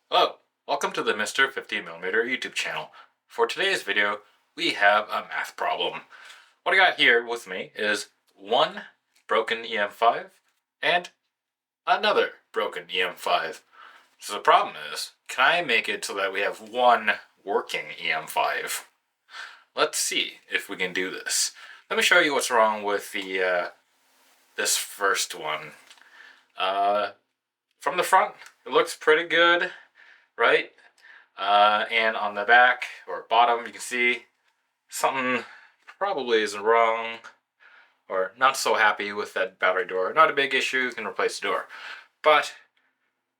Hello, welcome to the Mr. 50mm YouTube channel. For today's video, we have a math problem. What I got here with me is one broken EM5 and another broken EM5. So the problem is, can I make it so that we have one working EM5? Let's see if we can do this. Let me show you what's wrong with this first one. From the front, it looks pretty good, right? And on the back or bottom, you can see something probably isn't wrong, or not so happy with that battery door. Not a big issue, you can replace the door. But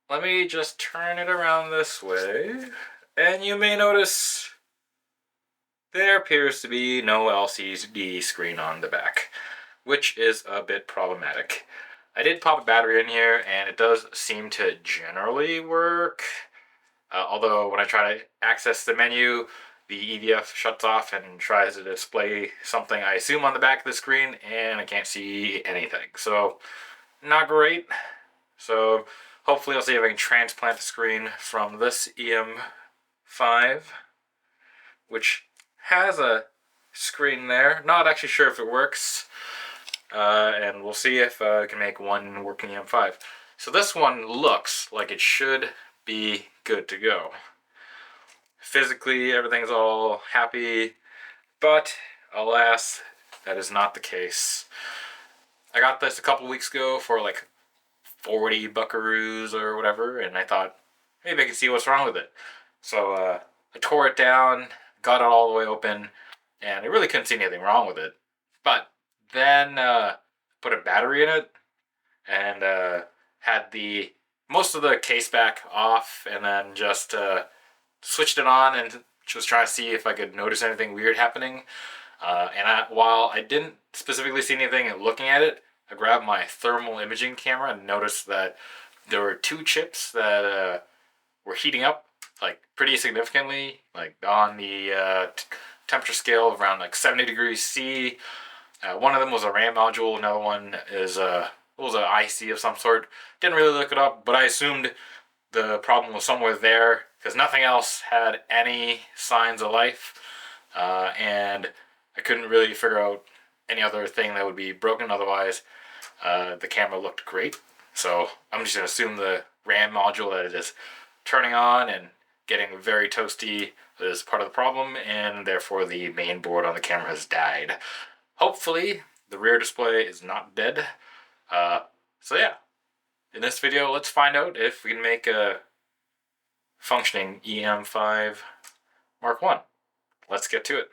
let me just turn it around this way, and you may notice there appears to be no LCD screen on the back, which is a bit problematic. I did pop a battery in here, and it does seem to generally work. Although when I try to access the menu, the EVF shuts off and tries to display something I assume on the back of the screen, and I can't see anything. So, not great. So, hopefully I'll see if I can transplant the screen from this EM5, which has a screen there. Not actually sure if it works. And we'll see if I can make one working EM5. So this one looks like it should be good to go. Physically, everything's all happy, but alas, that is not the case. I got this a couple weeks ago for like 40 buckaroos or whatever, and I thought maybe I can see what's wrong with it. So I tore it down, got it all the way open, and I really couldn't see anything wrong with it. But then put a battery in it and had most of the case back off, and then just switched it on and was trying to see if I could notice anything weird happening. While I didn't specifically see anything looking at it, I grabbed my thermal imaging camera and noticed that there were two chips that were heating up like pretty significantly, like on the temperature scale of around like 70 degrees C. One of them was a RAM module, another one was an IC of some sort. Didn't really look it up, but I assumed the problem was somewhere there because nothing else had any signs of life, and I couldn't really figure out any other thing that would be broken. Otherwise, the camera looked great. So I'm just going to assume the RAM module that it is turning on and getting very toasty is part of the problem, and therefore the main board on the camera has died. Hopefully, the rear display is not dead. So yeah, in this video, let's find out if we can make a functioning EM5 Mark I. Let's get to it.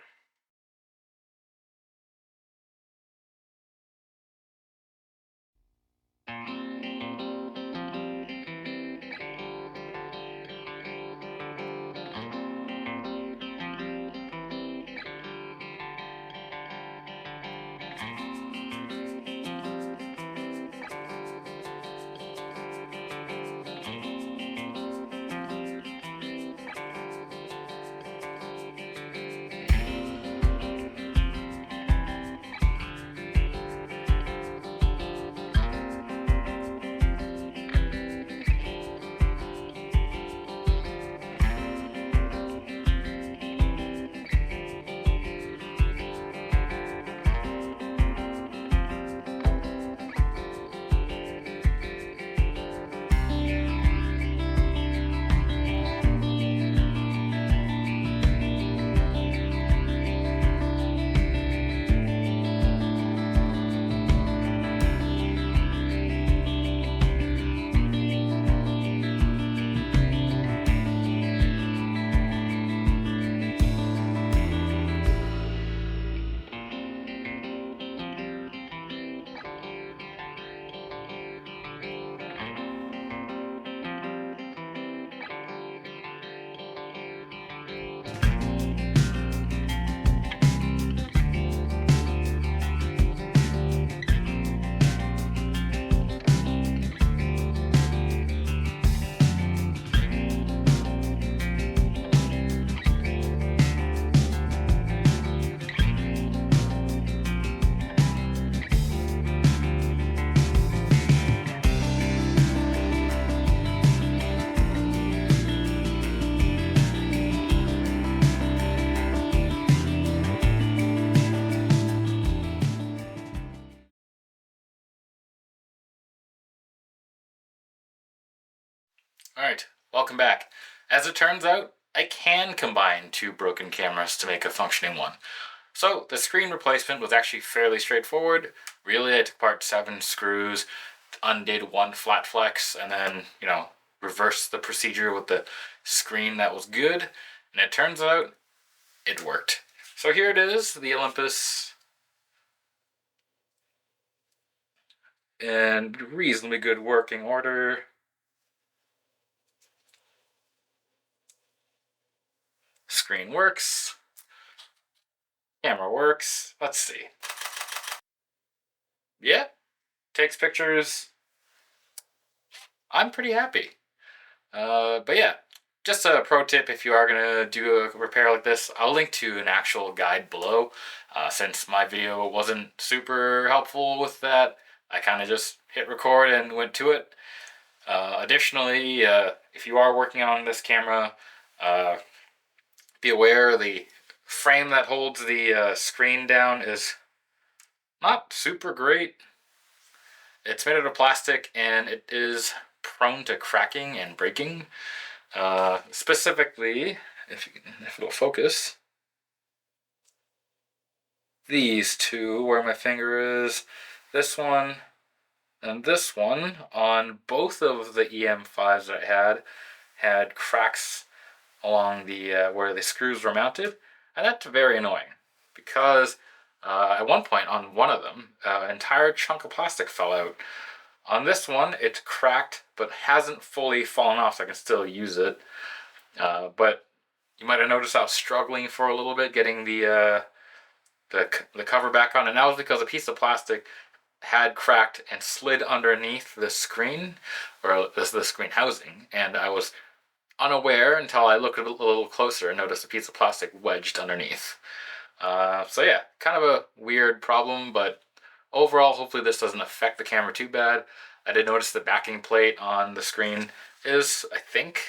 Alright, welcome back. As it turns out, I can combine two broken cameras to make a functioning one. So the screen replacement was actually fairly straightforward. Really, I took apart 7 screws, undid one flat flex, and then, reversed the procedure with the screen that was good. And it turns out it worked. So here it is, the Olympus, in reasonably good working order. Screen works. Camera works. Let's see. Yeah, takes pictures. I'm pretty happy. But yeah, just a pro tip if you are going to do a repair like this, I'll link to an actual guide below. Since my video wasn't super helpful with that, I kind of just hit record and went to it. Additionally, if you are working on this camera, be aware the frame that holds the screen down is not super great. It's made out of plastic and it is prone to cracking and breaking. Specifically, if it'll focus, these two, where my finger is, this one and this one, on both of the EM5s that I had cracks along the where the screws were mounted, and that's very annoying because at one point on one of them, an entire chunk of plastic fell out. On this one, it's cracked but hasn't fully fallen off, so I can still use it. But you might have noticed I was struggling for a little bit getting the cover back on, and that was because a piece of plastic had cracked and slid underneath the screen, or the screen housing, and I was unaware until I looked a little closer and noticed a piece of plastic wedged underneath. So yeah, kind of a weird problem, but overall, hopefully this doesn't affect the camera too bad. I did notice the backing plate on the screen is, I think,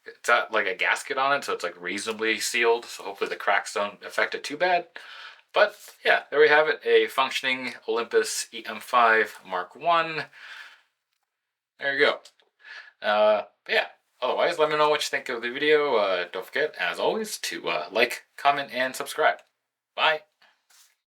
it's got like a gasket on it, so it's like reasonably sealed, so hopefully the cracks don't affect it too bad. But yeah, there we have it, a functioning Olympus E-M5 Mark I. There you go. But yeah, otherwise, let me know what you think of the video. Don't forget, as always, to like, comment, and subscribe. Bye.